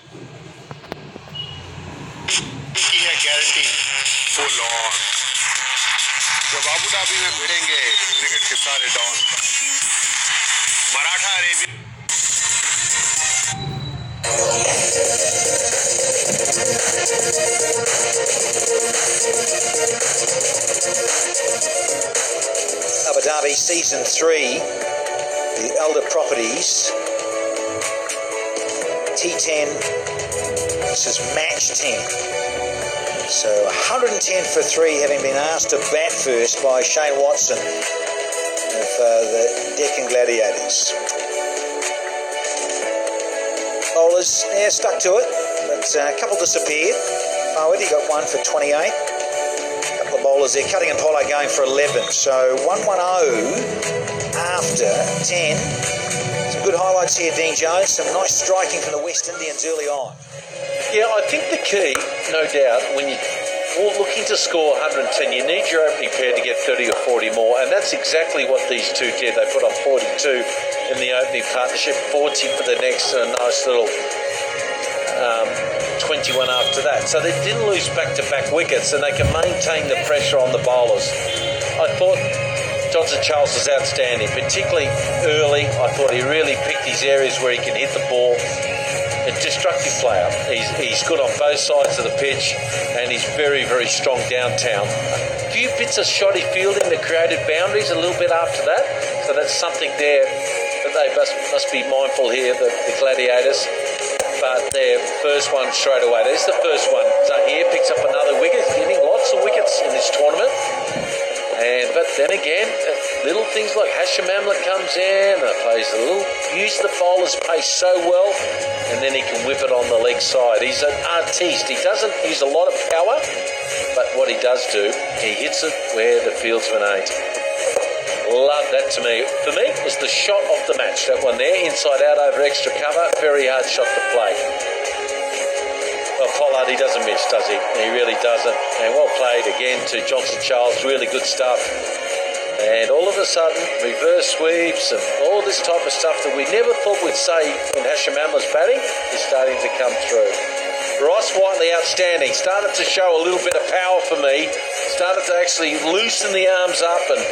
की है guarantee full on. जब अबू धाबी में भिड़ेंगे क्रिकेट के सारे don, Maratha Arabia. Abu Dhabi Season 3, the Elder Properties, T10, this is match 10. So 110 for 3, having been asked to bat first by Shane Watson of the Deccan Gladiators. Bowlers, yeah, stuck to it, but a couple disappeared. Forward, he got one for 28. A couple of bowlers there, Cutting and Polo going for 11. So 110 after 10. Some good highlights here, Dean Jones. Some nice striking from the West Indians early on. Yeah, I think the key, no doubt, when you're looking to score 110, you need your opening pair to get 30 or 40 more, and that's exactly what these two did. They put on 42 in the opening partnership, 40 for the next, and a nice little 21 after that. So they didn't lose back-to-back wickets, and they can maintain the pressure on the bowlers. I thought Johnson Charles was outstanding, particularly early. I thought he really picked his areas where he can hit the ball. A destructive player. He's good on both sides of the pitch, and he's very, very strong downtown. A few bits of shoddy fielding that created boundaries a little bit after that, so that's something there that they must be mindful here, the Gladiators. But their first one straight away. There's the first one. Zahir picks up another wicket. He's getting lots of wickets in this tournament. But then again, little things like Hashim Amla comes in and plays a little, uses the bowler's pace so well, and then he can whip it on the leg side. He's an artiste. He doesn't use a lot of power, but what he does do, he hits it where the fieldsman ain't. Love that to me. For me, it was the shot of the match. That one there, inside out over extra cover, very hard shot to play. Well, Pollard, he doesn't miss, does he? He really doesn't. And well played again to Johnson Charles, really good stuff. And all of a sudden, reverse sweeps and all this type of stuff that we never thought we'd say in Hashim Amla's batting is starting to come through. Ross Whiteley, outstanding. Started to show a little bit of power for me. Started to actually loosen the arms up and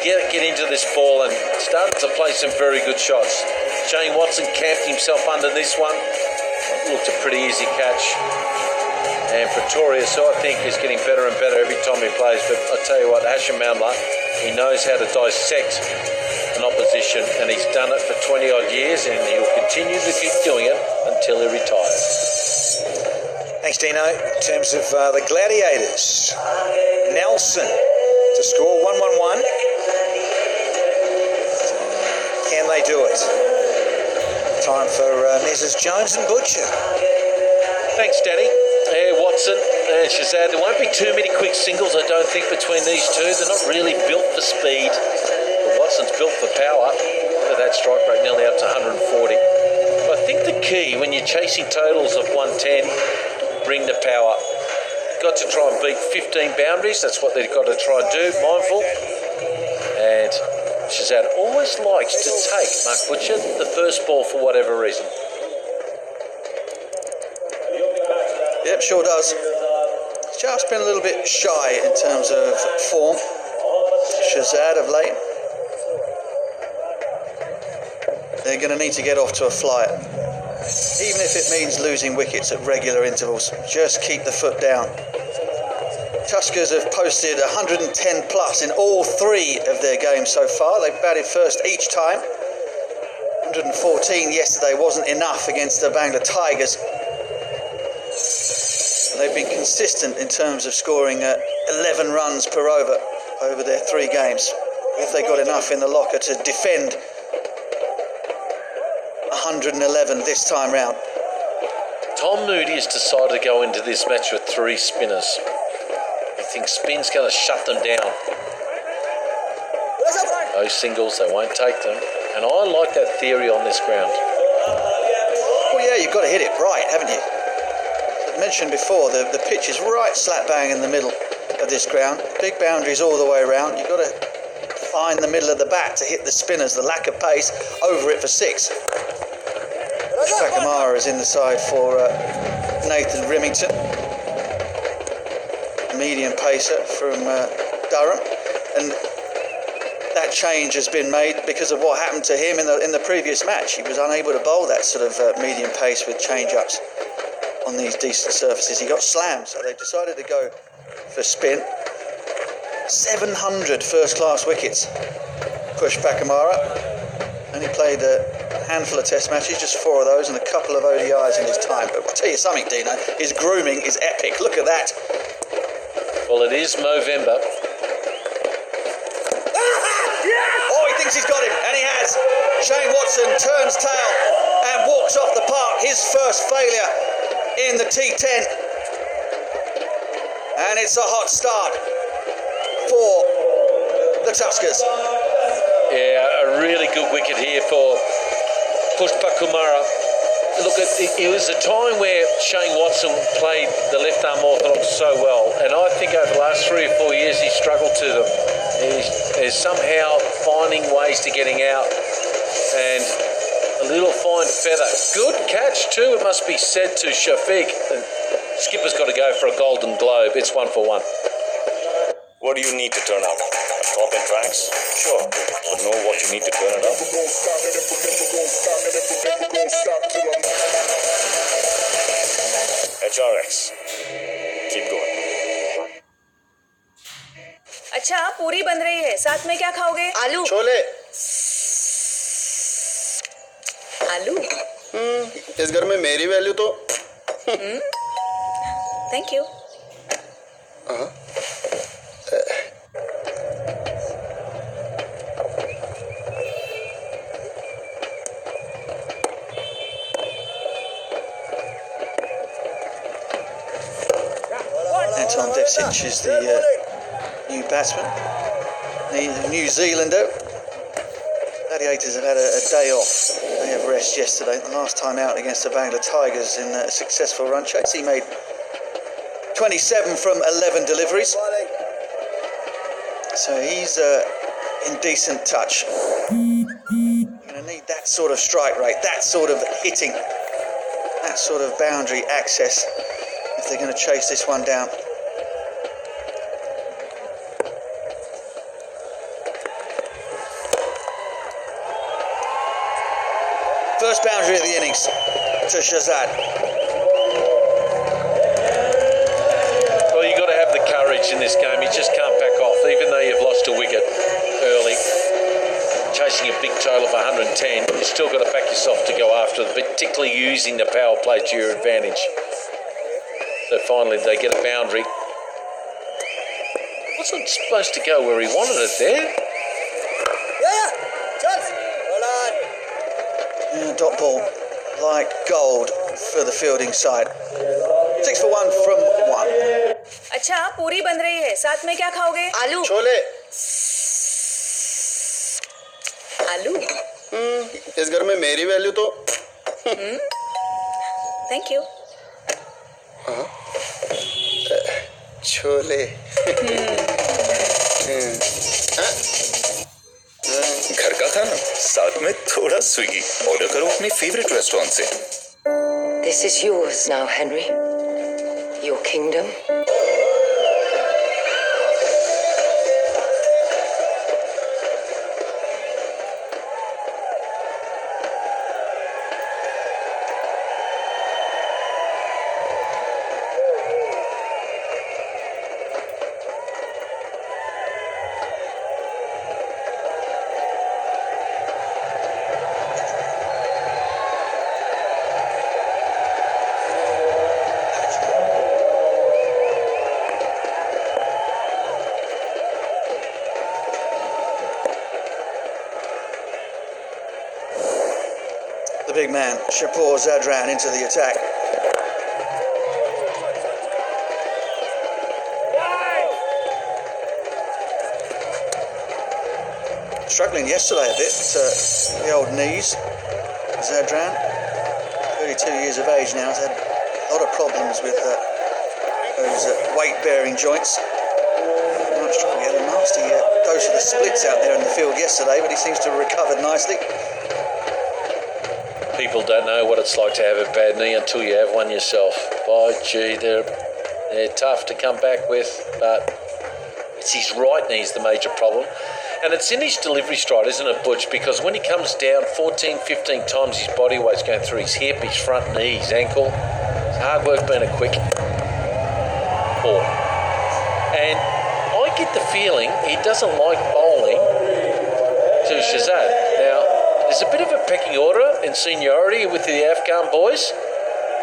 get into this ball and started to play some very good shots. Shane Watson camped himself under this one. Looked a pretty easy catch. And Pretorius, who I think is getting better and better every time he plays. But I tell you what, Hashim Amla, he knows how to dissect an opposition, and he's done it for 20 odd years, and he'll continue to keep doing it until he retires. Thanks, Dino. In terms of the Gladiators, Nelson to score 1-1-1. Can they do it? Time for Messrs Jones and Butcher. Thanks, Danny. Watson and Shazad. There won't be too many quick singles, I don't think, between these two. They're not really built for speed. But Watson's built for power. Look at that strike rate, nearly up to 140. But I think the key when you're chasing totals of 110, bring the power. You've got to try and beat 15 boundaries. That's what they've got to try and do, mindful. And Shazad always likes to take Mark Butcher the first ball for whatever reason. Yep, sure does. Just been a little bit shy in terms of form. Shazad of late. They're going to need to get off to a flyer. Even if it means losing wickets at regular intervals, just keep the foot down. Tuskers have posted 110 plus in all three of their games so far. They've batted first each time. 114 yesterday wasn't enough against the Bangla Tigers. They've been consistent in terms of scoring 11 runs per over their three games. If they got enough in the locker to defend 111 this time round. Tom Moody has decided to go into this match with three spinners. I think spin's going to shut them down. Those singles, they won't take them. And I like that theory on this ground. Well, yeah, you've got to hit it right, haven't you? As I mentioned before, the pitch is right slap bang in the middle of this ground. Big boundaries all the way around. You've got to find the middle of the bat to hit the spinners, the lack of pace, over it for six. Pushpakamara is in the side for Nathan Remington, medium pacer from Durham, and that change has been made because of what happened to him in the previous match. He was unable to bowl that sort of medium pace with change-ups on these decent surfaces. He got slammed, so they decided to go for spin. 700 first-class wickets. Pushpakamara only played a handful of test matches, just 4 of those, and a couple of ODIs in his time. But I'll tell you something, Dino, his grooming is epic. Look at that. Well, it is Movember. Oh, he thinks he's got him, and he has. Shane Watson turns tail and walks off the park. His first failure in the T10. And it's a hot start for the Tuskers. Yeah, a really good wicket here for Pushpakumara. Look, it was a time where Shane Watson played the left-arm orthodox so well, and I think over the last 3 or 4 years he struggled to them. He's somehow finding ways to getting out, and a little fine feather. Good catch too, it must be said to Shafiq. The skipper's got to go for a golden globe. It's 1 for 1. What do you need to turn up? A top in tracks? Sure. You know what you need to turn it up? HRX. Keep going. अच्छा पूरी बन रही है, साथ में क्या खाओगे? आलू। छोले। आलू? इस घर में मेरी वैल्यू तो thank you. Anton Devcic is the new batsman. The New Zealander. Gladiators have had a day off. They have rest yesterday. The last time out against the Bangla Tigers in a successful run chase. He made 27 from 11 deliveries. So he's in decent touch. You're going to need that sort of strike rate, that sort of hitting, that sort of boundary access if they're going to chase this one down. First boundary of the innings to Shahzad. Well, you've got to have the courage in this game. You just can't back off, even though you've lost a wicket early. Chasing a big total of 110, you've still got to back yourself to go after it, particularly using the power play to your advantage. So finally they get a boundary. Wasn't supposed to go where he wanted it there. Dot ball like gold for the fielding side. 6 for 1 from 1. अच्छा पूरी बन रही है, साथ में क्या खाओगे? आलू। छोले। आलू? इस घर में मेरी वैल्यू तो थैंक यू। छोले। घर का खाना साथ में थोड़ा स्विगी ऑर्डर करो अपने फेवरेट रेस्टोरेंट से। This is yours now, Henry. Your kingdom. Big man, Shapur Zadran into the attack. Struggling yesterday a bit, the old knees. Zadran, 32 years of age now, has had a lot of problems with those weight-bearing joints. He had a nasty dose of the splits out there in the field yesterday, but he seems to have recovered nicely. He people don't know what it's like to have a bad knee until you have one yourself. By gee, they're tough to come back with, but it's his right knee's the major problem. And it's in his delivery stride, isn't it, Butch? Because when he comes down 14, 15 times, his body weight's going through his hip, his front knee, his ankle. It's hard work being a quick four. And I get the feeling he doesn't like bowling to Shahzad. Now, there's a bit of a pecking order in seniority with the Afghan boys.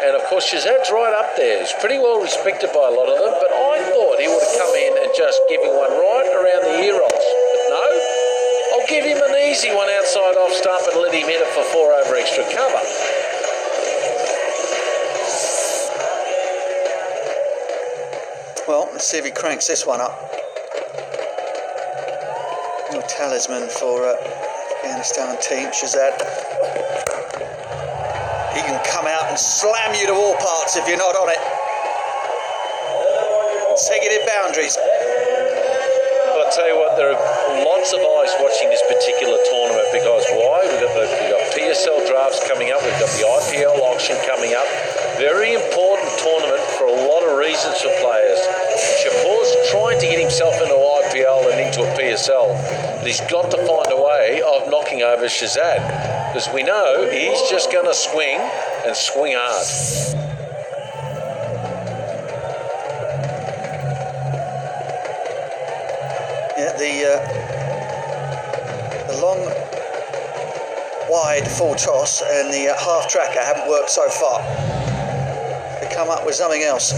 And, of course, Shahzad's right up there. He's pretty well respected by a lot of them. But I thought he would have come in and just given one right around the ear rolls. But no, I'll give him an easy one outside off stump and let him hit it for 4 over extra cover. Well, let's see if he cranks this one up. No talisman for Afghanistan team, Shahzad. He can come out and slam you to all parts if you're not on it. Consecutive boundaries. Well, I'll tell you what, there are lots of eyes watching this particular tournament because why? We've got PSL drafts coming up, we've got the IPL auction coming up. Very important tournament for a lot of reasons for players. Shapoor's trying to get himself into IPL and into a PSL, but he's got to find a way of knocking over Shahzad, because we know he's just going to swing and swing hard. Yeah, the long, wide full toss and the half tracker haven't worked so far. They come up with something else.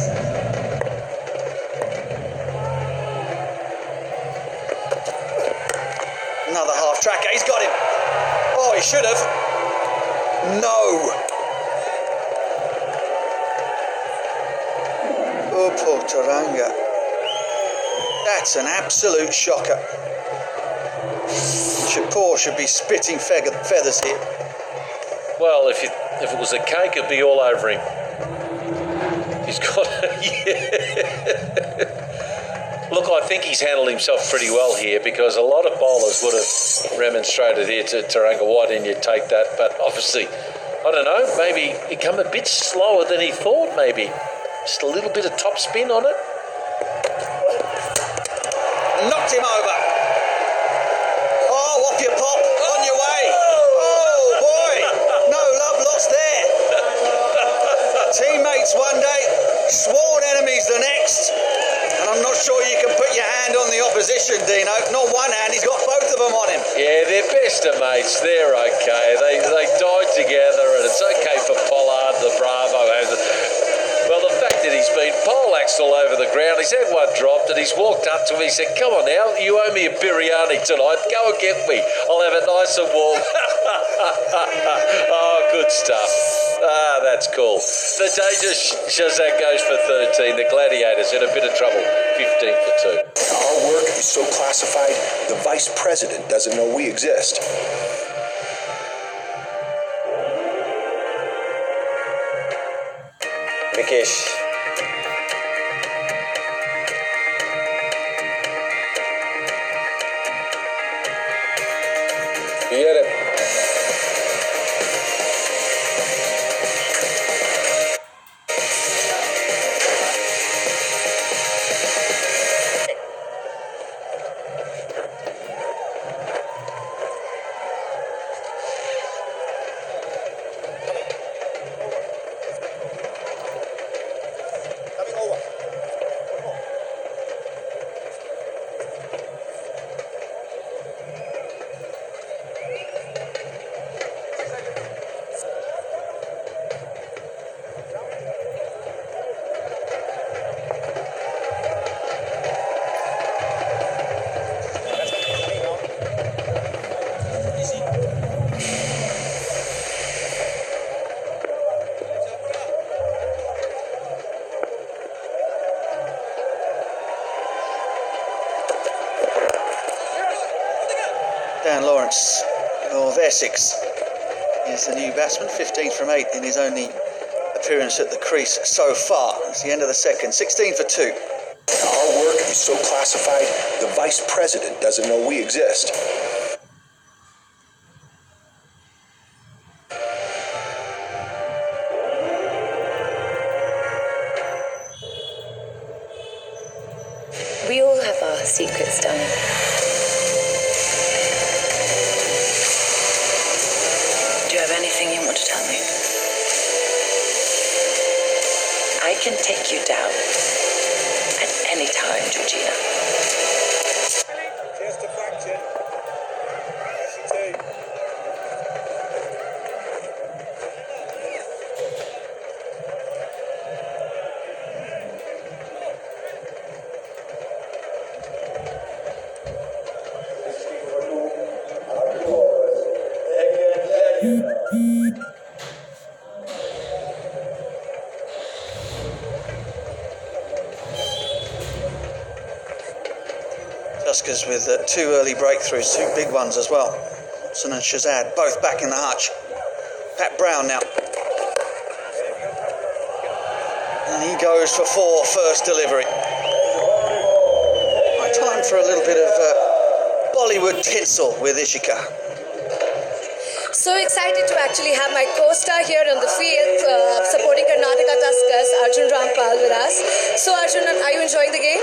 Another half tracker, he's got him. Oh, he should have. No. Oh, poor Taranga. That's an absolute shocker. Shapoor should be spitting feathers here. Well, if it was a cake, it'd be all over him. He's got... yeah. Look, I think he's handled himself pretty well here because a lot of bowlers would have remonstrated here to Taranga, why didn't you take that? But obviously, I don't know, maybe he come a bit slower than he thought, maybe. Just a little bit of top spin on it. Knocked him over. Oh, off your pop, on your way. Oh, boy, no love lost there. Teammates one day, sworn enemies the next. And I'm not sure you can put your hand on the opposition, Dino. Not one hand, he's got both of them on him. Yeah, they're best of mates. They're okay. They died together, and it's okay for Pollard, the Bravo. Well, the fact that he's been poleaxed all over the ground, he's had one dropped, and he's walked up to me. He said, "Come on now, you owe me a biryani tonight. Go and get me. I'll have it nice and warm." Oh, good stuff. Ah, that's cool. The Dangerous Shahzad goes for 13. The Gladiators in a bit of trouble. 15 for 2. Our work is so classified, the vice president doesn't know we exist. Vikesh. Here. Dan Lawrence of Essex is the new batsman, 15 from 8 in his only appearance at the crease so far. It's the end of the second, 16 for 2. Our work is so classified, the vice president doesn't know we exist. secrets, darling. Do you have anything you want to tell me? I can take you down at any time, Georgina. Just a fraction. Tuskers with two early breakthroughs, two big ones as well. Watson and Shazad both back in the hutch. Pat Brown now. And he goes for 4 first delivery. Right, time for a little bit of Bollywood tinsel with Ishika. So excited to actually have my co-star here on the field supporting Karnataka Tuskers, Arjun Rampal with us. So Arjun, are you enjoying the game?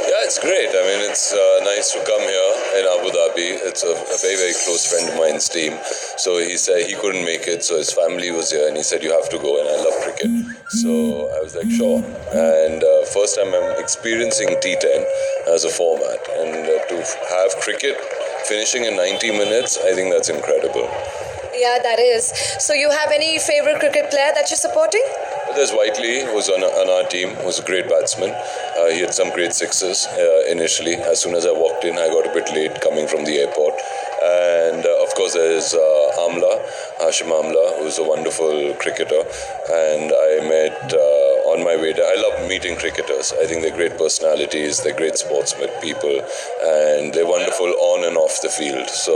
Yeah, it's great. I mean, it's nice to come here in Abu Dhabi. It's a very, very close friend of mine's team. So he said he couldn't make it, so his family was here, and he said, you have to go, and I love cricket. So I was like, sure. And first time I'm experiencing T10 as a format. And to have cricket finishing in 90 minutes, I think that's incredible. Yeah, that is. So you have any favorite cricket player that you're supporting? There's Whiteley, who's on our team, who's a great batsman. He had some great sixes initially. As soon as I walked in, I got a bit late coming from the airport. And of course, there's Hashim Amla, who's a wonderful cricketer. And I met on my way there. I love meeting cricketers. I think they're great personalities, they're great sportsmen people, and they're wonderful on and off the field. So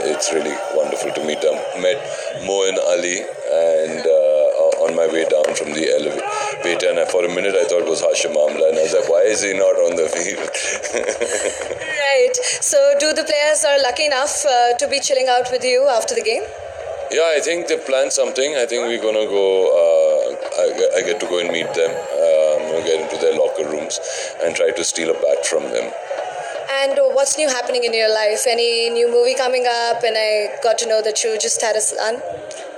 it's really wonderful to meet them. Met Moin Ali and on my way down from the elevator, and for a minute I thought it was Hashim Amla, and I was like, why is he not on the field? Right. So do the players are lucky enough to be chilling out with you after the game? Yeah, I think they've planned something. I think we're going to go, I get to go and meet them. I'm going to get into their locker rooms and try to steal a bat from them. And what's new happening in your life? Any new movie coming up? And I got to know that you just had a son.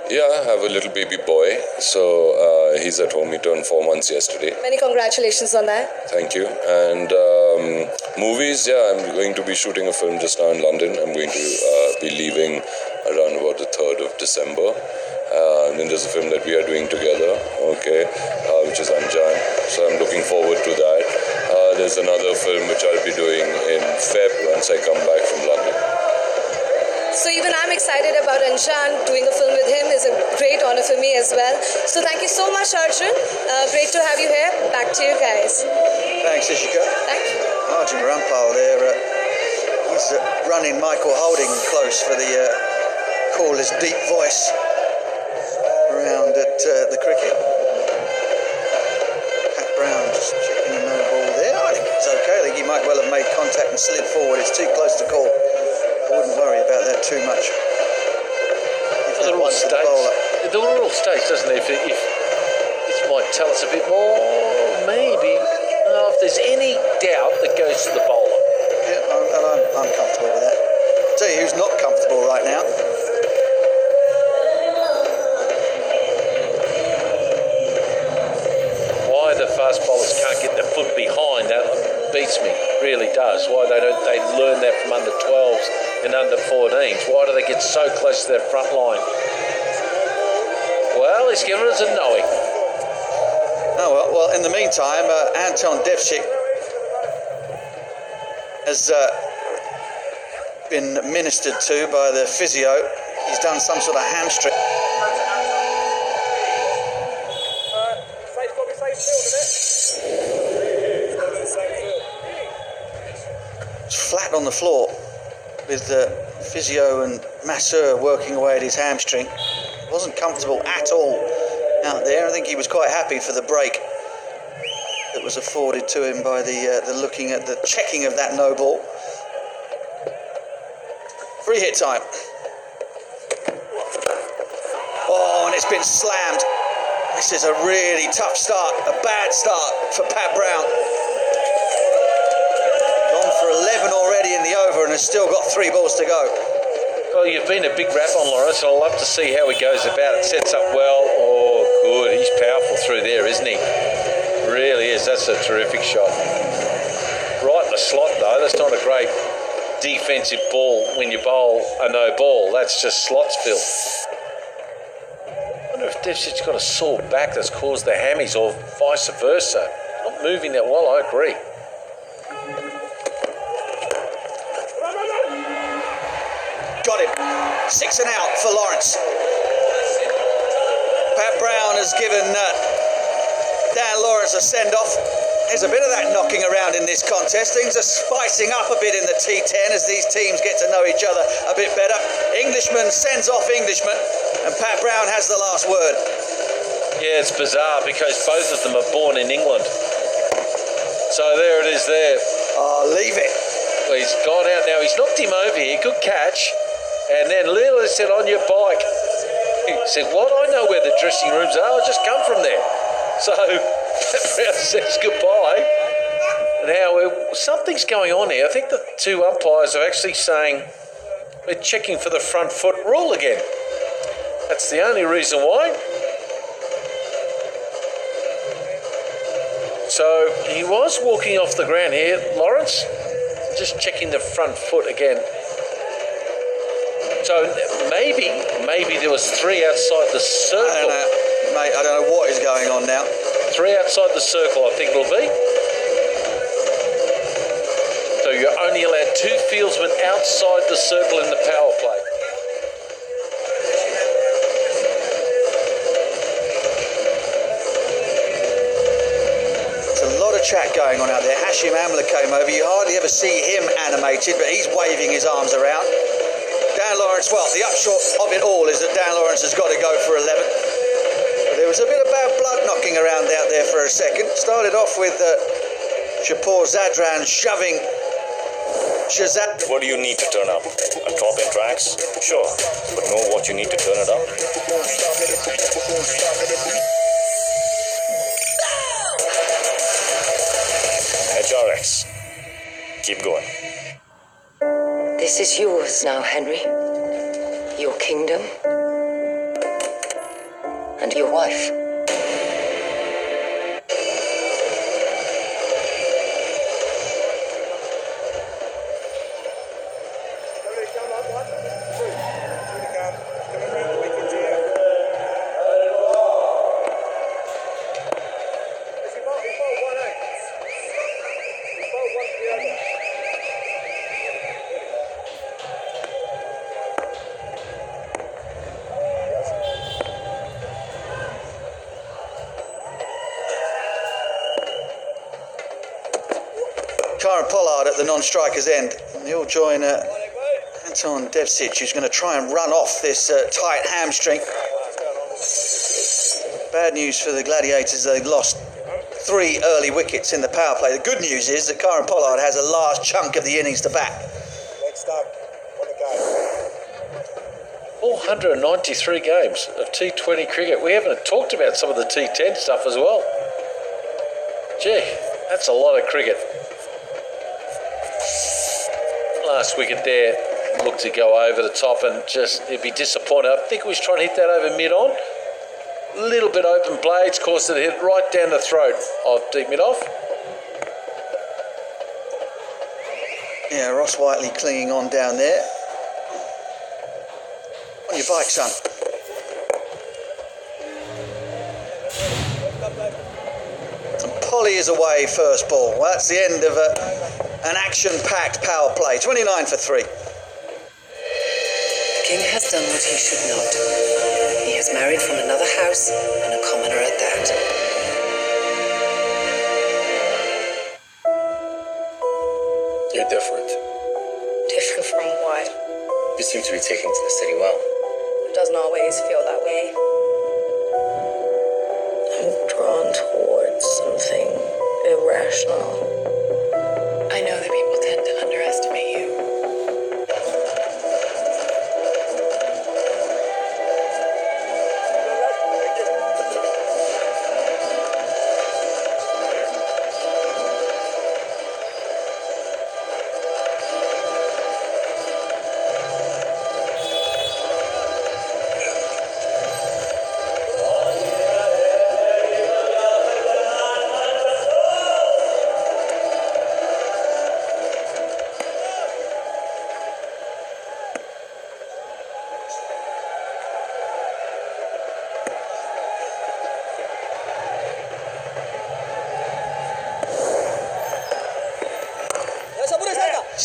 Yeah, I have a little baby boy. So he's at home. He turned 4 months yesterday. Many congratulations on that. Thank you. And movies, yeah, I'm going to be shooting a film just now in London. I'm going to be leaving around about the 3rd of December. And then there's a film that we are doing together, which is Anjan. So I'm looking forward to that. There's another film which I'll be doing in Feb once I come back from London. So even I'm excited about Anshan. Doing a film with him is a great honor for me as well. So thank you so much, Arjun. Great to have you here. Back to you guys. Thanks, Ishika. Thank you. Arjun Rampal there. He's running Michael Holding close for the call his deep voice around at the cricket. Pat Brown just checking the no ball there. I think it's okay. I think he might well have made contact and slid forward. It's too close to call. I wouldn't worry about that too much. The rule states, doesn't it? If this might tell us a bit more, maybe. If there's any doubt, that goes to the bowler. Yeah, I'm comfortable with that. I'll tell you who's not comfortable right now. Why the fast bowlers can't get their foot behind, that beats me, really does. Why they learn that from under 12s and under 14s. Why do they get so close to their front line? Well, he's given us a knowing. Oh, well, in the meantime, Anton Devcik has been ministered to by the physio. He's done some sort of hamstring. Flat on the floor with the physio and masseur working away at his hamstring. Wasn't comfortable at all out there. I think he was quite happy for the break that was afforded to him by the looking at the checking of that no ball. Free hit time. Oh, and it's been slammed. This is a really tough start, a bad start for Pat Brown. Gone for for 11 already in the over and has still got 3 balls to go. Well, you've been a big rap on Lawrence, and I'll love to see how he goes about it. Sets up well. Oh, good. He's powerful through there, isn't he? Really is. That's a terrific shot. Right in the slot, though. That's not a great defensive ball when you bowl a no ball. That's just slot spill. I wonder if Devcic's got a sore back that's caused the hammies or vice versa. Not moving that well, I agree. Got him. 6 and out for Lawrence. Pat Brown has given Dan Lawrence a send-off. There's a bit of that knocking around in this contest. Things are spicing up a bit in the T10 as these teams get to know each other a bit better. Englishman sends off Englishman, and Pat Brown has the last word. Yeah, it's bizarre because both of them are born in England. So there it is there. Oh, leave it. Well, he's gone out now. He's knocked him over here. Good catch. And then Lila said, on your bike. He said, what? I know where the dressing rooms are. I'll just come from there. So Brown says goodbye. Now, something's going on here. I think the 2 umpires are actually saying they're checking for the front foot rule again. That's the only reason why. So he was walking off the ground here, Lawrence. Just checking the front foot again. So maybe there was 3 outside the circle. I don't know, mate. I don't know what is going on now. 3 outside the circle, I think it'll be. So you're only allowed 2 fieldsmen outside the circle in the power play. There's a lot of chat going on out there. Hashim Amla came over. You hardly ever see him animated, but he's waving his arms around. Dan Lawrence, well, the upshot of it all is that Dan Lawrence has got to go for 11. But there was a bit of bad blood knocking around out there for a second. Started off with Shapur Zadran shoving Shazad. What do you need to turn up? A drop in tracks? Sure, but know what you need to turn it up? HRX. Keep going. This is yours now, Henry. Your kingdom. And your wife. Karen Pollard at the non-striker's end. And he'll join Anton Devcic, who's going to try and run off this tight hamstring. Bad news for the Gladiators. They've lost 3 early wickets in the power play. The good news is that Karen Pollard has a last chunk of the innings to bat. Next up, on the go. 493 games of T20 cricket. We haven't talked about some of the T10 stuff as well. Gee, that's a lot of cricket. Last wicket there looked to go over the top and just, he'd be disappointed. I think he was trying to hit that over mid-on. A little bit open blades, caused it to hit right down the throat of deep mid-off. Yeah, Ross Whiteley clinging on down there. On your bike, son. And Polly is away first ball. Well, that's the end of an action-packed power play. 29 for 3. The king has done what he should not. He has married from another house, and a commoner at that. You're different. Different from what? You seem to be taking to the city well. It doesn't always feel that way. I'm drawn towards something irrational. I know that people tend to underestimate you.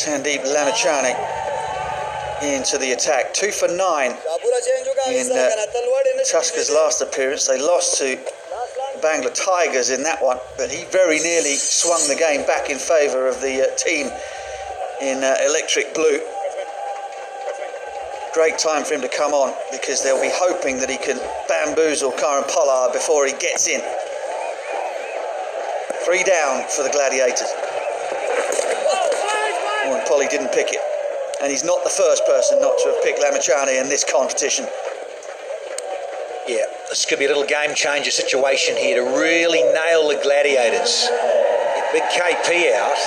Sandeep Lamachani into the attack. 2 for 9 in Tuskers' last appearance. They lost to Bangla Tigers in that one, but he very nearly swung the game back in favour of the team in electric blue. Great time for him to come on, because they'll be hoping that he can bamboozle Karan Pollard before he gets in. 3 down for the Gladiators. Oh, and Polly didn't pick it. And he's not the first person not to have picked Lamachani in this competition. Yeah, this could be a little game changer situation here to really nail the Gladiators. Get big KP out.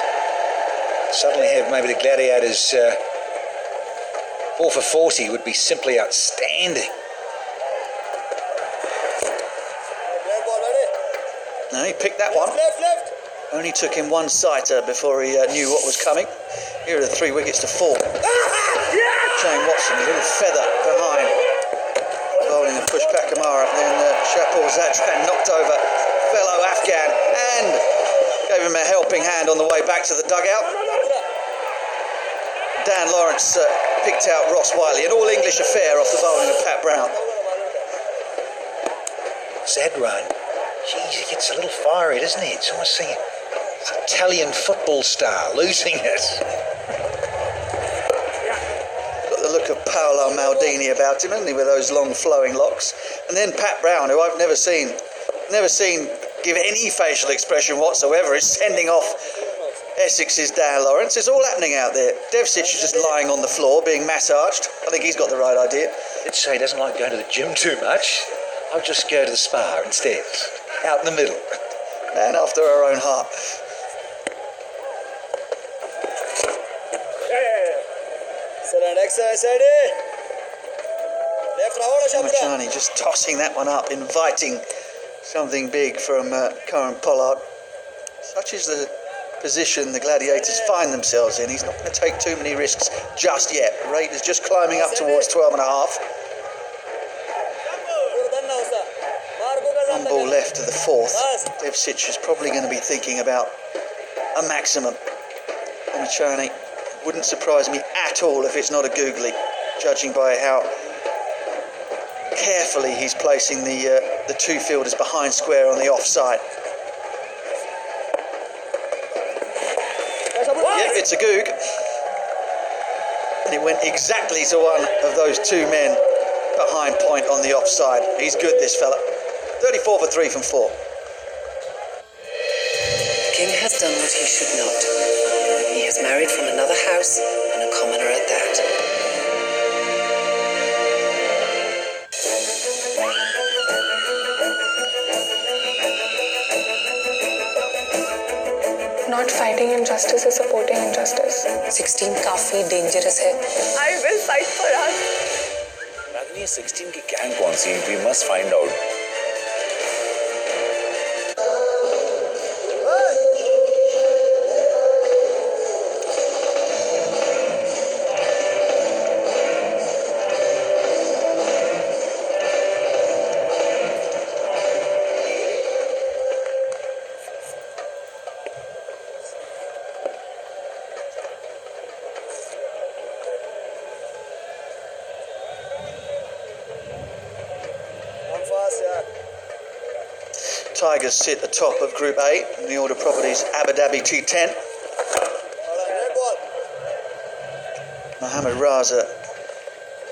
Suddenly have maybe the Gladiators 4 for 40 would be simply outstanding. No, he picked that one. Only took him one sighter before he knew what was coming. Here are the 3 wickets to 4. Shane Watson, a little feather behind. Bowling and Pushpak Kumar. Then Shapur Zadran knocked over fellow Afghan and gave him a helping hand on the way back to the dugout. Dan Lawrence picked out Ross Whiteley, an all-English affair off the bowling of Pat Brown. Zadran, geez, he gets a little fiery, doesn't he? It's almost like an Italian football star losing it. Got the look of Paolo Maldini about him, hasn't he, with those long flowing locks. And then Pat Brown, who I've never seen give any facial expression whatsoever, is sending off Essex's Dan Lawrence. It's all happening out there. Devcich is just lying on the floor being massaged. I think he's got the right idea. He'd say he doesn't like going to the gym too much. I'll just go to the spa instead, out in the middle. Man after our own heart. Lamachani just tossing that one up, inviting something big from Karan Pollard. Such is the position the Gladiators find themselves in. He's not going to take too many risks just yet. Rate is just climbing up towards 12.5. One ball left to the 4th. Devcich is probably going to be thinking about a maximum. Lamachani, wouldn't surprise me at all if it's not a googly, judging by how carefully he's placing the 2 fielders behind square on the offside. Yep, it's a goog. And it went exactly to one of those 2 men behind point on the offside. He's good, this fella. 34 for 3 from 4. King has done what he should not. He has married from another house, and a commoner at that. Not fighting injustice is supporting injustice. 16 काफी dangerous है. I will fight for us. Ragini, 16 की gang कौन सी? We must find out. Tigers sit atop of Group A in the order properties Abu Dhabi T10. Mohammad Raza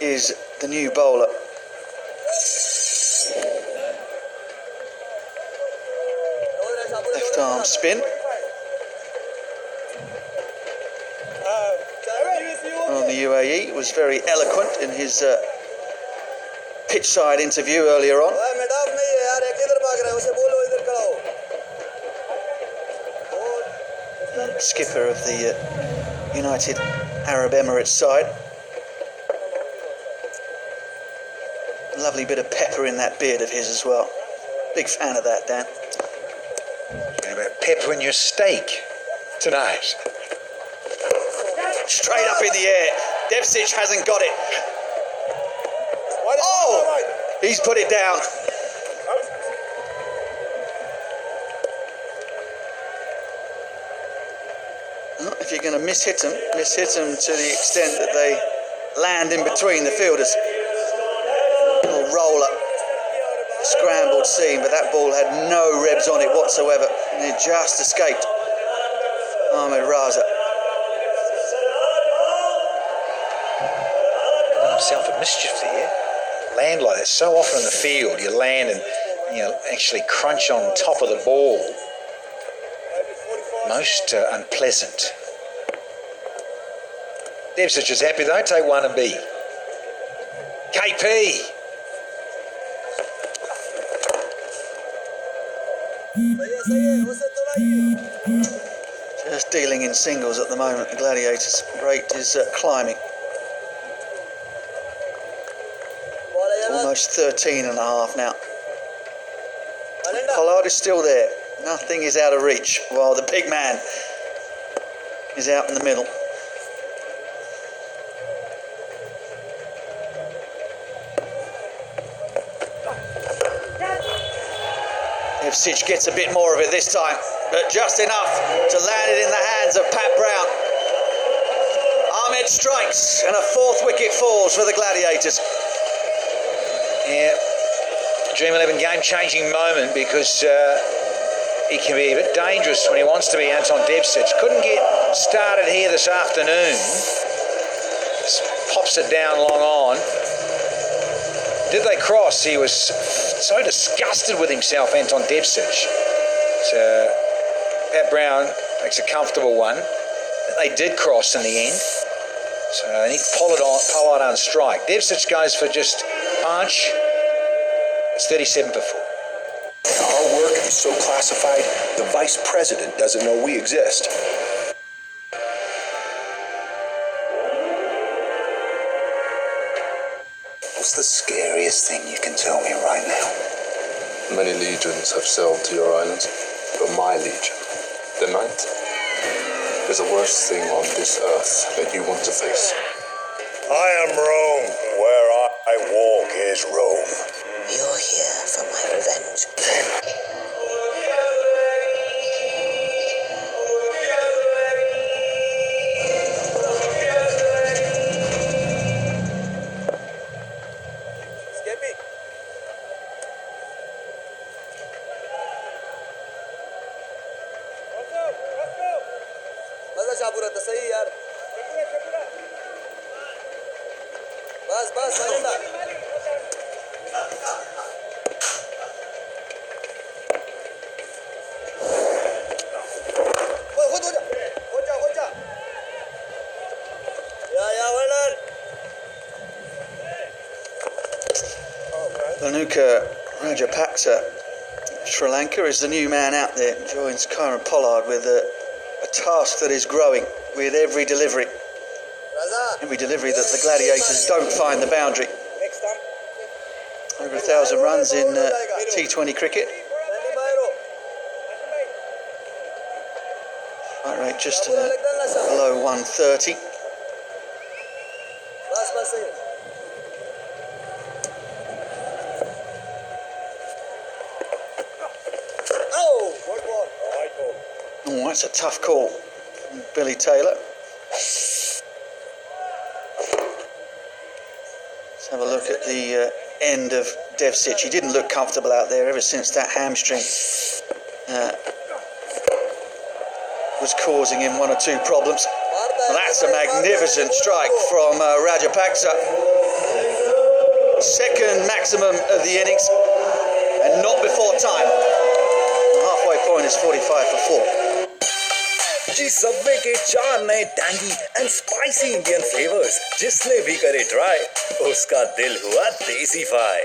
is the new bowler. Left arm spin. On the UAE was very eloquent in his pitch side interview earlier on. Skipper of the United Arab Emirates side. Lovely bit of pepper in that beard of his as well. Big fan of that, Dan. How about pepper in your steak tonight? Straight up in the air. Devcich hasn't got it. Oh! He's put it down. Well, if you're going to miss hit them to the extent that they land in between the fielders. Little roller, scrambled seam, but that ball had no rebs on it whatsoever. And it just escaped Ahmed Raza. Himself a mischief there. Land like that so often in the field, you land and actually crunch on top of the ball. Most unpleasant. Devcich is happy though. Take 1 and B. KP. Just dealing in singles at the moment. The Gladiators' rate is climbing. Almost 13 and a half now. Pollard is still there. Nothing is out of reach while the big man is out in the middle. Devcich gets a bit more of it this time, but just enough to land it in the hands of Pat Brown. Ahmed strikes and a 4th wicket falls for the Gladiators. Yeah, Dream 11 game-changing moment because he can be a bit dangerous when he wants to be, Anton Devcich. Couldn't get started here this afternoon. Just pops it down long on. Did they cross? He was so disgusted with himself, Anton Devcich. So Pat Brown makes a comfortable one. They did cross in the end. So they need Pollard on strike. Devcich goes for just punch. It's 37 for 4. Our work is so classified, the vice president doesn't know we exist. What's the scariest thing you can tell me right now? Many legions have sailed to your islands, but my legion, the ninth, is the worst thing on this earth that you want to face. I am Rome. Where I walk is Rome. You're here for my revenge. Rajapaksa, Sri Lanka, is the new man out there. Joins Kieran Pollard with a task that is growing with every delivery. Every delivery that the Gladiators don't find the boundary. Over 1,000 runs in T20 cricket. Heart rate just below 130. Oh, that's a tough call from Billy Taylor. Let's have a look at the end of Devcich. He didn't look comfortable out there ever since that hamstring was causing him 1 or 2 problems. Well, that's a magnificent strike from Rajapaksa. Second maximum of the innings, and not before time. Halfway point is 45 for 4. Ji Subway के 4 नए tangy and spicy Indian flavours जिसने भी करे try उसका दिल हुआ देसीफाई.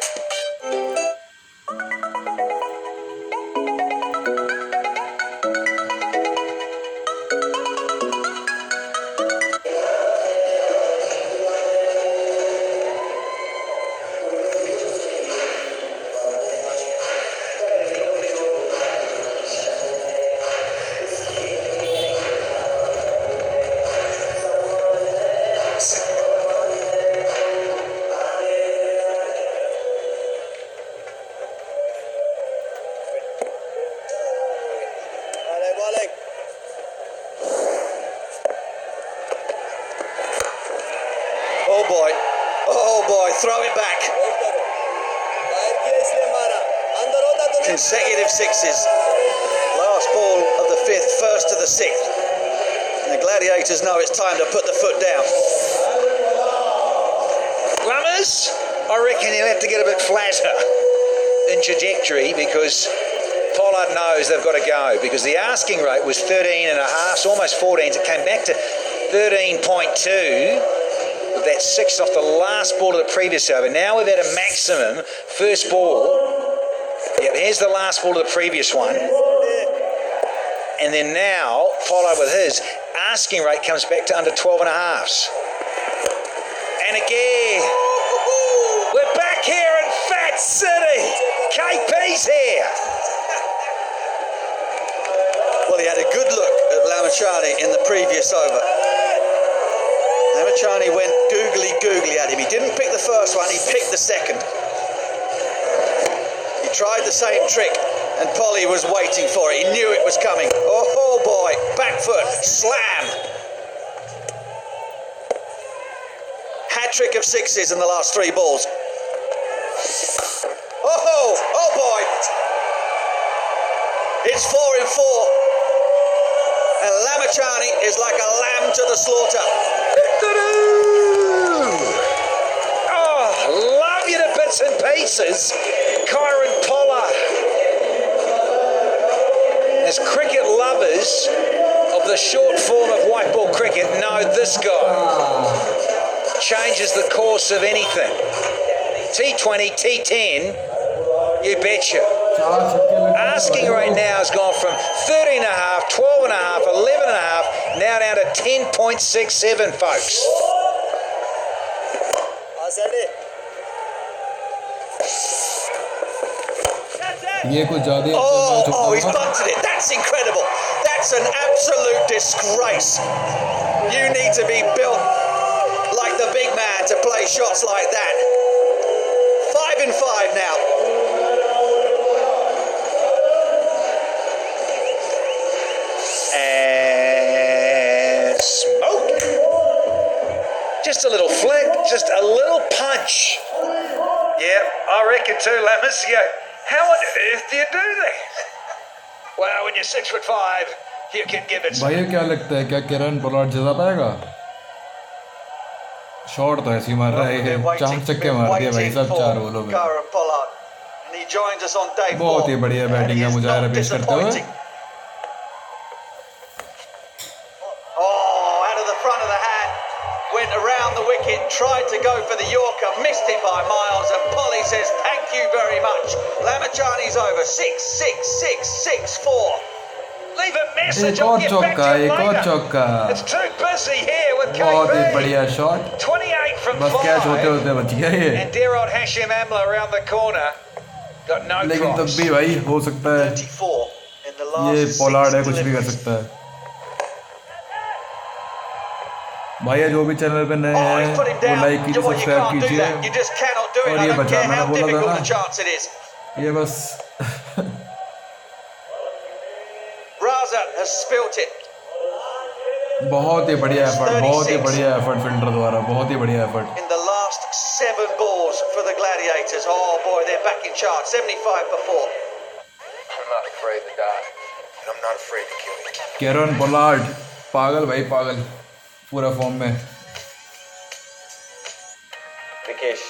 throw it back. Consecutive sixes. Last ball of the fifth, first of the sixth. And the Gladiators know it's time to put the foot down. Lummers, I reckon he'll have to get a bit flatter in trajectory because Pollard knows they've got to go because the asking rate was 13 and a half, so almost 14. It came back to 13.2 with that six off the last ball of the previous over. Now we've had a maximum first ball. Yep, here's the last ball of the previous one. And then now Pollard with his asking rate comes back to under 12 and a halves. And again, we're back here in Fat City. KP's here. Well, he had a good look at Lamachani in the previous over. Lamachani went googly at him. He didn't pick the first one, he picked the second. He tried the same trick and Polly was waiting for it. He knew it was coming. Oh boy, back foot, slam. Hat-trick of sixes in the last three balls. Oh boy. It's 4 in 4. And Lamachani is like a lamb to the slaughter. Oh, love you to bits and pieces, Kyron Pollard. As cricket lovers of the short form of white ball cricket know this guy changes the course of anything. T20, T10, you betcha. Asking right now has gone from 13 and a half, 12 and a half, 11 and a half, now down to 10.67, folks. Oh, he's bunted it. That's incredible. That's an absolute disgrace. You need to be built like the big man to play shots like that. 5 in 5 now. And smoke. Just a little flick, just a little punch. Yeah, I reckon too, Lammers. Yeah. How on earth do you do that? Well, when you're 6'5", you can give it some. भाई क्या लगता है क्या Kieron Pollard जिता पाएगा? Shot तो ऐसे ही मार रहा है, चांद चक्के मार दिया भाई सब चार बोलों में। बहुत ही बढ़िया बैटिंग का मुजाहरा पेश करते हुए। Went around the wicket, tried to go for the Yorker, missed it by miles, and Polly says thank you very much. Lamachani's over. 6, 6, 6, 6, 4. Leave a message, I'll get back to you later. It's too busy here with KP. बहुत ही बढ़िया shot 28 from बस catch होते होते बच गया ये And Derod Hashim Amla around the corner. Got no लेकिन तब भी भाई हो सकता है ये पोलार्ड है कुछ भी कर सकता है भाई जो भी चैनल पे नए हैं वो लाइक कीजिए सब्सक्राइब कीजिए और ये बचा मैंने बोला था ना ये बस बहुत ही बढ़िया एफर्ट फील्डर द्वारा बहुत ही बढ़िया effort In the last 7 balls for the Gladiators. Oh boy, they're back in charge. 75 for 4. I'm not afraid to die, and I'm not afraid to kill you. Kieron Pollard पागल भाई पागल पूरा form में Vikesh.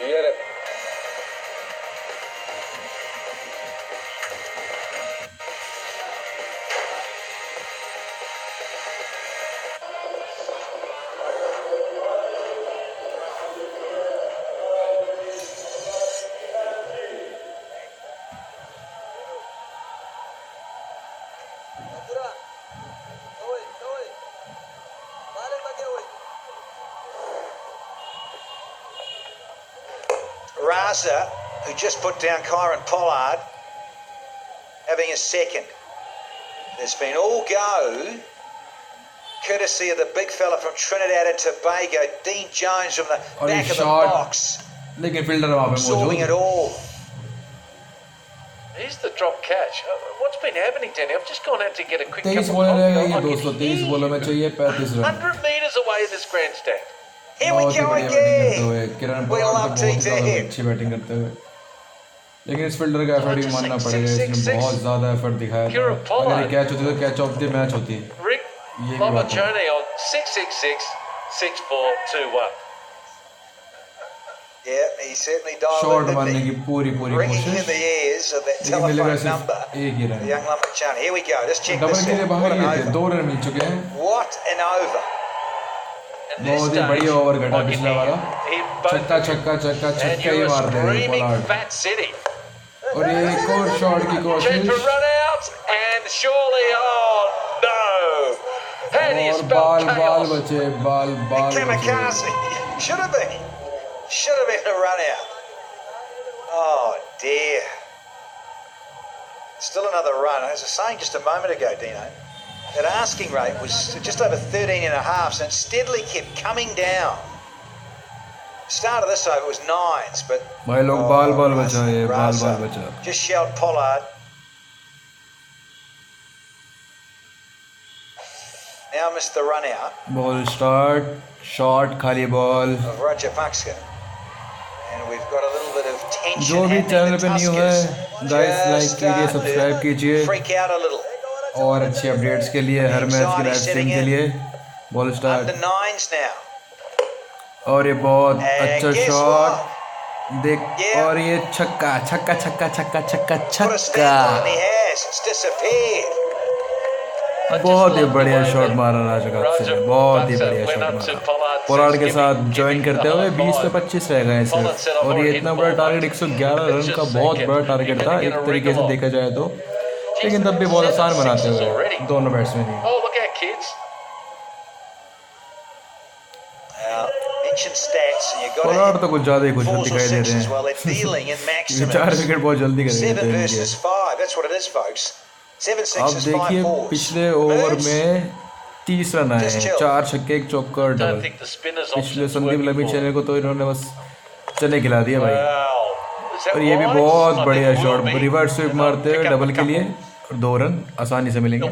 You get it. Raza, who just put down Kyron Pollard, having a second. There's been all go, courtesy of the big fella from Trinidad and Tobago, Dean Jones from the back of the box. लेकिन fielder वहां पे absorbing it all. here's the drop catch. What's been happening, Danny? I've just gone out to get a quick 23 cup of ball coffee. रहेगा I ये can 223 hear बॉलों में you चाहिए 35 run 100 meters away in this grandstand. बहुत ही बढ़िया batting करते हुए Kieron Pollard को बहुत ही ज़्यादा अच्छी बैटिंग करते हुए लेकिन इस फील्डर का एफर्ट भी मानना पड़ेगा इसने बहुत ज़्यादा एफर्ट दिखाया था अगर ये कैच होती तो कैच ऑफ द मैच होती ये भी बात है on 666 6421. Yeah, he certainly dialed shot it, मारने didn't की पूरी he? Ringing in कोशिश the ears of that लेकिन मिलेगा telephone सिर्फ number. एक ही The run young Lumberchan. Here we go. Let's check double this के लिए out. बाहर What ही an थे over. 2 रन मिल चुके हैं What an over. बहुत ही बढ़िया ओवर घटा पिछला वाला छक्का छक्का छक्का छक्का ही मार देगा पोलार्ड और ये एक और शॉट की कोशिश और बाल बाल बचे बाल बाल Kamikaze. Should have been. Should have been a run out. Oh dear. Still another run. As I was saying just a moment ago, Dino, that asking rate was just over 13 and a half, so it steadily kept coming down. Start of this over was 9s, but भाई लोग बाल बाल बचा ये बाल बाल बचा just shelled Pollard. Now missed the run out ball start shot खाली ball of Rajapaksa. And we've got a little bit of tension. जो भी चैनल पे न्यू है Tuskers गाइस लाइक just कीजिए सब्सक्राइब कीजिए freak out a little. और अच्छी updates के लिए हर मैच की लाइव स्ट्रीम के लिए ball start Under 9s now. और ये बहुत अच्छा guess शॉट देख और ये छक्का छक्का छक्का छक्का छक्का Put a stamp छक्का on it, he has. It's disappeared. बहुत ही बढ़िया शॉट मारा राजकात से बहुत ही बढ़िया शॉट मारा पोलार्ड के साथ ज्वाइन करते हुए 20 पे 25 रह गए सिर्फ और ये इतना बड़ा टारगेट 111 रन का बहुत बड़ा टारगेट था एक तरीके से देखा जाए तो लेकिन तब भी बहुत आसान बनाते हुए दोनों बैट्समैन ही पोलार्ड तो कुछ ज़्यादा ही खुश दिखाई दे रहे हैं 4 विकेट बहुत जल्दी कर देते हैं इनके अब देखिए पिछले ओवर में 30 रन आए हैं 4 छक्के 1 चौका और डबल पिछले संदीप लंबी चैनल को तो इन्होंने बस चने खिला दिया भाई और ये भी बहुत बढ़िया शॉट रिवर्स स्वीप मारते हुए डबल के लिए और 2 रन आसानी से मिलेंगे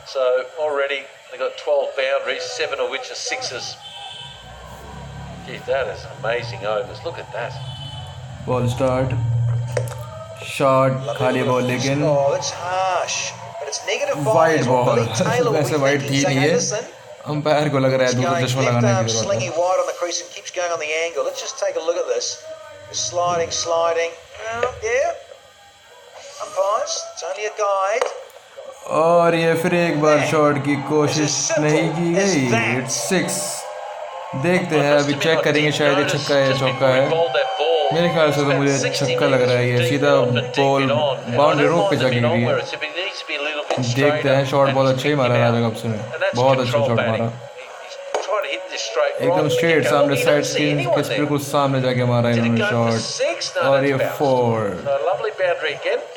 So already they got 12 boundaries, 7 of which are sixes. Gee, that is amazing overs. Look at that. Ball start. Shot खाली बॉल लेकिन वाइड बॉल वैसे वाइड थी नहीं है अंपायर को लग रहा है दूसरा चश्मा लगाने की जरूरत है और ये फिर एक बार शॉट की कोशिश नहीं की गई इट्स 6 देखते हैं अभी चेक करेंगे शायद ये छक्का है चौका है मेरे ख्याल से तो मुझे छक्का लग रहा है ये सीधा बॉल बाउंड्री रोक पे जाके गई है देखते हैं शॉट बहुत अच्छा ही मारा राजा कप्स ने बहुत अच्छा शॉट मारा एकदम स्ट्रेट सामने साइड स्क्रीन के बिल्कुल सामने जाके मारा इन्होंने शॉट और ये 4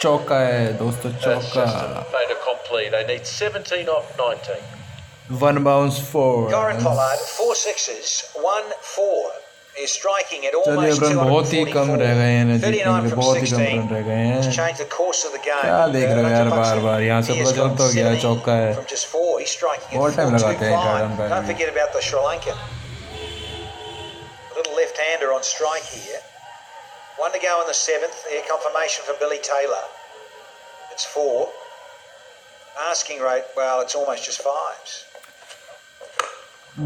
चौका है दोस्तों चौका 1 bounce 4 चलिए रन बहुत ही कम रह गए हैं जीतने के लिए बहुत ही कम रन रह गए हैं क्या देख रहे हो यार बार बार यहाँ से पता चलता हो गया चौका है बहुत टाइम लगाते हैं रन पे left-hander on strike here. 1 to go in the 7th. Here, confirmation from Billy Taylor. It's 4. Asking rate, well, it's almost just 5s.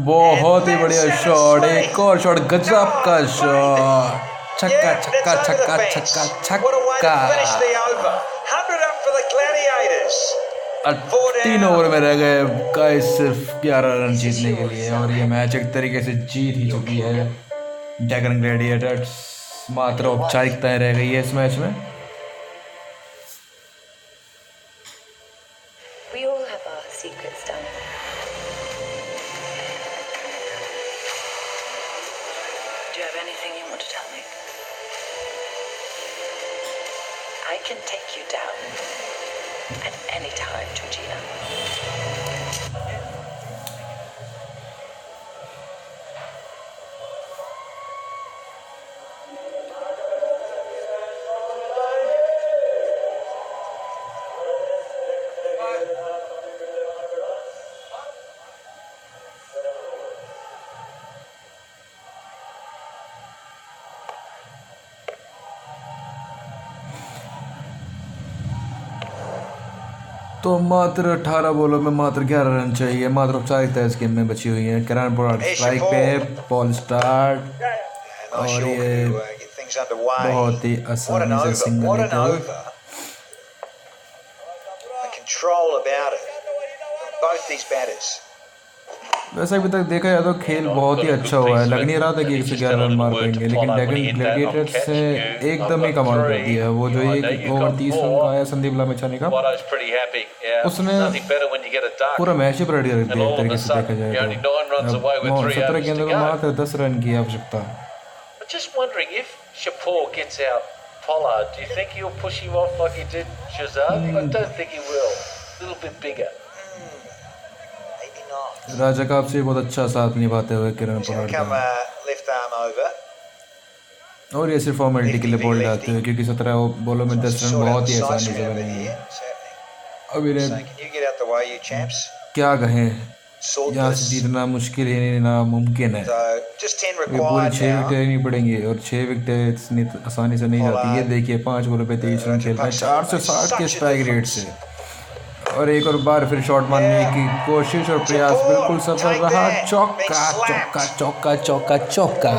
बहुत ही बढ़िया शॉट एक और शॉट गजब का शॉट छक्का छक्का छक्का छक्का छक्का 100 up for the Gladiators. 3 over में रह गए गाइस सिर्फ 11 रन जीतने के लिए और ये मैच एक तरीके से जीत ही चुकी है डेक्कन ग्लैडिएटर्स मात्र औपचारिकताएं रह गई है इस मैच में We all have our secrets, Danny. Do you have anything you want to tell me? I can take you down at any time, Georgina. तो मात्र 18 बॉलों में मात्र 11 रन चाहिए, मात्र औपचारिकता इस गेम में बची हुई है। करन पोलार्ड स्ट्राइक पे, बॉल स्टार्ट, और ये बहुत ही आसानी से सिंगल लेते हुए। वैसे अभी तक देखा जाए तो खेल बहुत ही अच्छा हुआ है, लग नहीं रहा था कि 111 रन मार पाएंगे, लेकिन डेक्कन ग्लैडिएटर्स से एकदम ही कमाल कर दिया। वो जो एक ओवर 30 रन का आया संदीप लामिछाने का, उसने पूरा मैच ही पलट दिया एक तरीके से देखा जाए तो। 17 गेंदों में मात्र 10 रन की आवश्यकता। Pollard, do you think he'll push him off like he did Shazad? I don't think he will. A little bit bigger. राजा काप से बहुत अच्छा साथ निभाते हुए करन पोलार्ड का, और ये सिर्फ फॉर्मेलिटी के लिए बॉल डालते हुए, क्योंकि 17 बॉलों में 10 रन बहुत ही आसानी से बनेंगे। अब इन्हें क्या कहें, यहाँ से जीतना मुश्किल ही नहीं नामुमकिन है। ये पूरी 6 विकेटें लेनी पड़ेंगी, और 6 विकेटें इतनी आसानी से नहीं जाती। ये देखिए 5 बॉलों पे 23 रन खेल रहे हैं 460 के स्ट्राइक रेट से, और एक और बार फिर शॉट मारने की कोशिश और प्रयास बिल्कुल सफल रहा। चौका चौका चौका चौका चौका।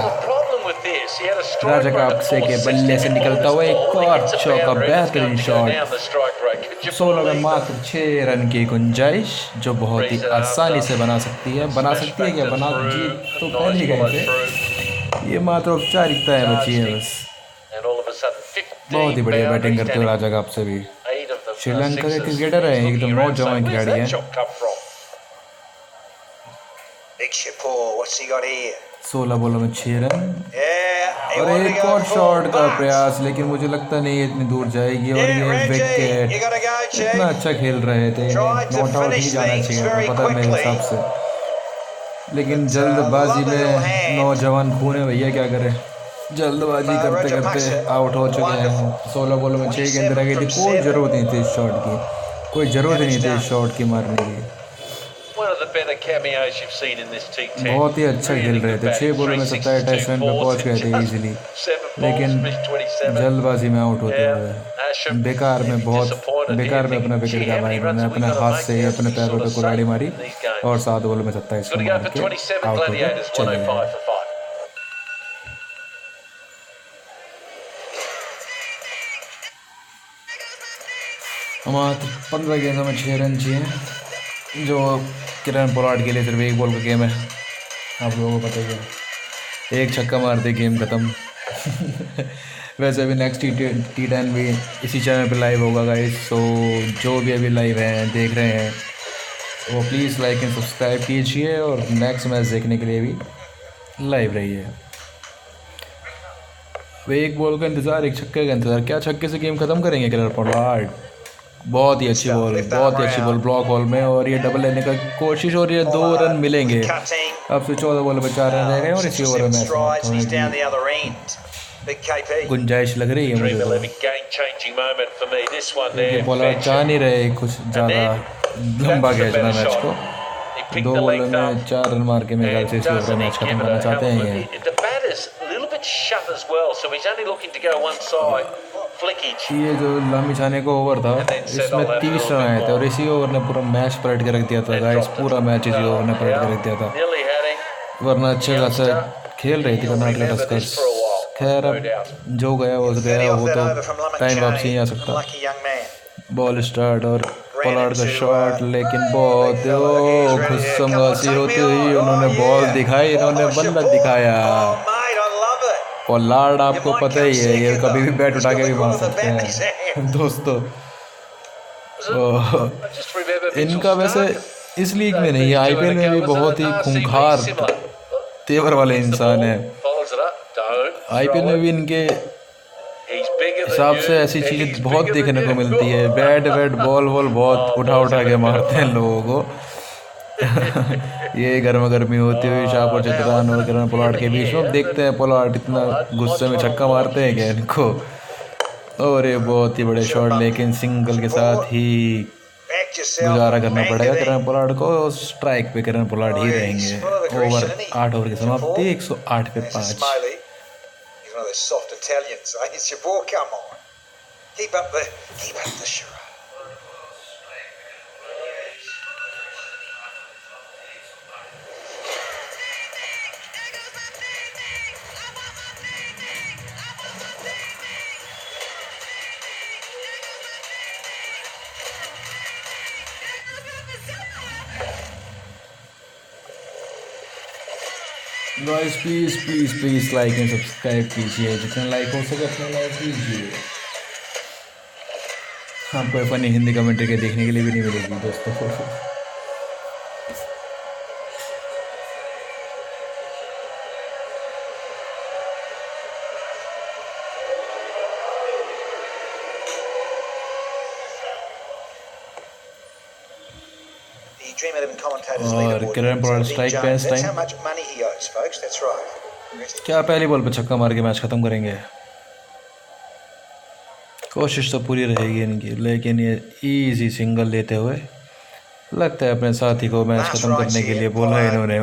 राजा कापसे के बल्ले से निकलता हुआ एक और चौका, बेहतरीन शॉट। 16 में मात्र 6 रन की गुंजाइश, जो बहुत ही आसानी से बना सकती है क्या, बना जीत तो पहले ही गए थे। ये मात्र औपचारिकताएं बची है बस। बहुत ही बढ़िया बैटिंग करते हुए राजा काप से भी। श्रीलंका के क्रिकेटर है, एकदम नौजवान खिलाड़ी है। 16 बॉलों में 6 रन, और एक और शॉट का प्रयास, लेकिन मुझे लगता नहीं इतनी दूर जाएगी। और ये विकेट, इतना अच्छा खेल रहे थे, नॉट आउट ही जाना चाहिए पता मेरे हिसाब से, लेकिन जल्दबाजी में नौजवान खून है भैया, क्या करें, जल्दबाजी करते करते आउट हो चुके हैं। 16 बॉलों में 6 गेंद रह गई थी, कोई ज़रूरत नहीं थी इस शॉट की, कोई ज़रूरत नहीं थी इस शॉट की मारने की। बहुत ही अच्छा खेल रहे थे, 6 बॉलों में 27 रन पे पहुंच गए थे इजीली, लेकिन जल्दबाजी में आउट होते हुए बेकार में अपना विकेट गंवाया इन्होंने। अपने हाथ से अपने पैरों पे कुल्हाड़ी मारी, और 7 बॉलों में 27 रन मार के आउट हो गए, चले गए। मात्र 15 गेंदों में 6 रन चाहिए, जो करन पोलार्ड के लिए सिर्फ एक बॉल का गेम है, आप लोगों को पता ही है। एक छक्का मारते गेम ख़त्म। वैसे भी नेक्स्ट T10 भी इसी चैनल पे लाइव होगा गाइस, सो जो भी अभी लाइव हैं देख रहे हैं वो प्लीज़ लाइक एंड सब्सक्राइब कीजिए, और नेक्स्ट मैच देखने के लिए भी लाइव रहिए। वे एक बॉल का इंतज़ार, एक छक्के का इंतज़ार, क्या छक्के से गेम ख़त्म करेंगे करन पोलार्ड। बहुत ही अच्छी बॉल, ब्लॉक बॉल में, और ये डबल लेने का कोशिश, और ये 2 रन मिलेंगे। अब से 14 बॉल में 4 रन रह गए, और इसी ओवर में गुंजाइश लग रही है मुझे तो। बॉलर चाह नहीं रहे कुछ ज़्यादा लंबा खींचना मैच को, 2 बॉलों में 4 रन मार के मेरे ख्याल से इस ओवर मैच खत्म करना चाहते हैं ये। ये जो लामिछाने का ओवर था, इसमें 30 रन आए थे, और इसी ओवर ने पूरा मैच पलट के रख दिया था गाइस, पूरा मैच इसी ओवर ने पलट के रख दिया था, वरना अच्छे खासा खेल रही थी कर्नाटका टस्कर्स। खैर अब जो गया वो गया, वो तो टाइम वापसी नहीं आ सकता। बॉल स्टार्ट और पोलार्ड का शॉट, लेकिन बहुत खुशमगासी होती हुई उन्होंने बॉल दिखाई, इन्होंने बल्ला दिखाया। पोलार्ड आपको पता ही है, ये कभी भी बैट उठा के भी मार सकते हैं दोस्तों। इनका वैसे इस लीग में नहीं, IPL में भी बहुत ही खूंखार तेवर वाले इंसान है। IPL में भी इनके हिसाब से ऐसी चीज़ें बहुत देखने को मिलती है, बैट बॉल बहुत उठा के मारते हैं लोगों को। ये गर्मी होती हुई शाहपुर चित्रान और करन पोलार्ड के बीच में देखते हैं पोलार्ड इतना गुस्से में छक्का मारते हैं क्या इनको, और ये बहुत ही बड़े शॉट, लेकिन सिंगल के साथ ही गुजारा करना पड़ेगा करन पोलार्ड को। स्ट्राइक पे करन पोलार्ड ही रहेंगे। 8 ओवर की समाप्ति, 108 पे 5। Guys please please please like and subscribe कीजिए, जितना लाइक हो सके अपना लाइक कीजिए। आपको फनी हिंदी कमेंट्री के देखने के लिए भी नहीं मिलेगी दोस्तों। और किरण पोलार्ड स्ट्राइक पे इस टाइम। क्या पहली बॉल पे छक्का मार के मैच खत्म करेंगे? कोशिश तो पूरी रहेगी इनकी, लेकिन ये इजी सिंगल लेते हुए लगता है अपने साथी को मैच खत्म करने के लिए बोला है इन्होंने।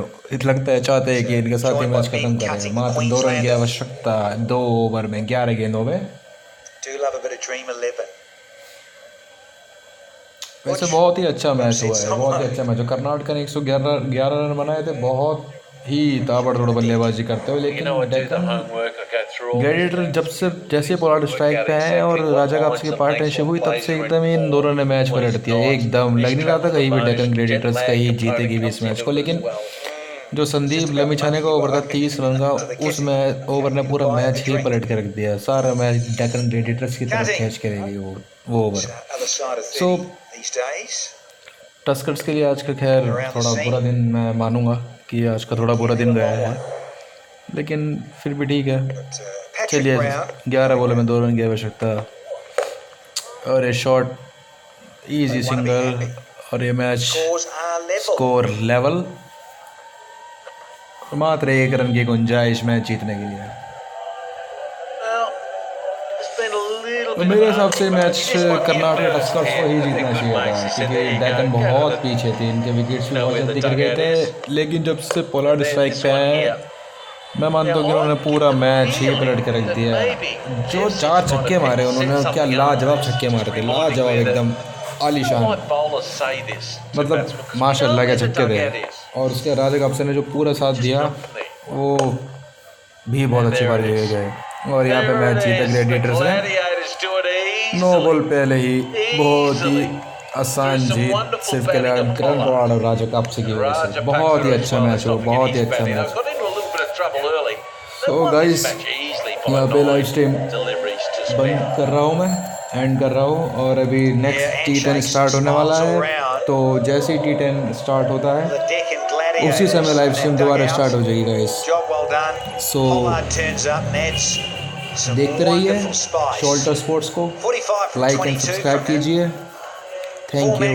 लगता है चाहते हैं कि इनके साथी मैच खत्म करें। मात्र 2 रन की आवश्यकता 2 ओवर में 11 गेंदों में। वैसे बहुत ही अच्छा मैच हुआ है, बहुत ही अच्छा मैच है। कर्नाटका ने 111 रन बनाए थे, बहुत ही ताबड़तोड़ बल्लेबाजी करते हुए। लेकिन डेक्कन ग्लैडिएटर जब से जैसे पोलार्ड स्ट्राइक पे आए और राजा कप्स की पार्टनरशिप हुई, तब से एकदम इन दोनों ने मैच पलट दिया। एकदम लग नहीं रहा था कहीं भी डेक्कन ग्लैडिएटर्स कहीं जीतेगी भी इस मैच को। लेकिन जो संदीप लमिछाने का ओवर था 30 रन का, उस ओवर ने पूरा मैच ही पलट के रख दिया। सारा मैच डेक्कन ग्लैडिएटर्स की तरफ खींच के रह गई वो ओवर। सो टस्कर्स के लिए आज का खैर थोड़ा बुरा दिन मैं मानूंगा कि आज का थोड़ा बुरा दिन गया है, लेकिन फिर भी ठीक है। चलिए 11 बॉलों में 2 रन की आवश्यकता और ये शॉट इजी सिंगल और ये मैच स्कोर लेवल। मात्र 1 रन की गुंजाइश मैच जीतने के लिए। तो मेरे हिसाब से मैच कर्नाटक टस्कर्स को ही जीतना चाहिए था, क्योंकि डेक्कन बहुत पीछे थे, इनके विकेट्स भी बहुत जल्दी गिर गए थे। लेकिन जब से पोलार्ड स्ट्राइक पे आए, मैं मानता हूँ कि उन्होंने पूरा मैच ही पलट के रख दिया। जो 4 छक्के मारे उन्होंने, क्या लाजवाब छक्के मारे थे, लाजवाब एकदम आलीशान, मतलब माशाल्लाह के छक्के थे। और उसके राजा कप्स ने जो पूरा साथ दिया वो भी बहुत अच्छी बात दिए गए। और यहाँ पे मैच जीता ग्लैडिएटर्स ने। 9 बॉल पहले ही बहुत ही आसान जीत सिर्फ किरण पोलार्ड और राजा कप्स की वजह से। बहुत ही अच्छा मैच हो, बहुत ही अच्छा मैच। सो गाइस यहाँ पे लाइव स्ट्रीम बंद कर रहा हूँ, मैं एंड कर रहा हूँ। और अभी नेक्स्ट T10 स्टार्ट होने वाला है, तो जैसे ही T10 स्टार्ट होता है उसी समय लाइव स्ट्रीम दोबारा स्टार्ट हो जाएगी गाइस। सो देखते रहिए शोल्टर स्पोर्ट्स को, लाइक एंड सब्सक्राइब कीजिए। Thank you.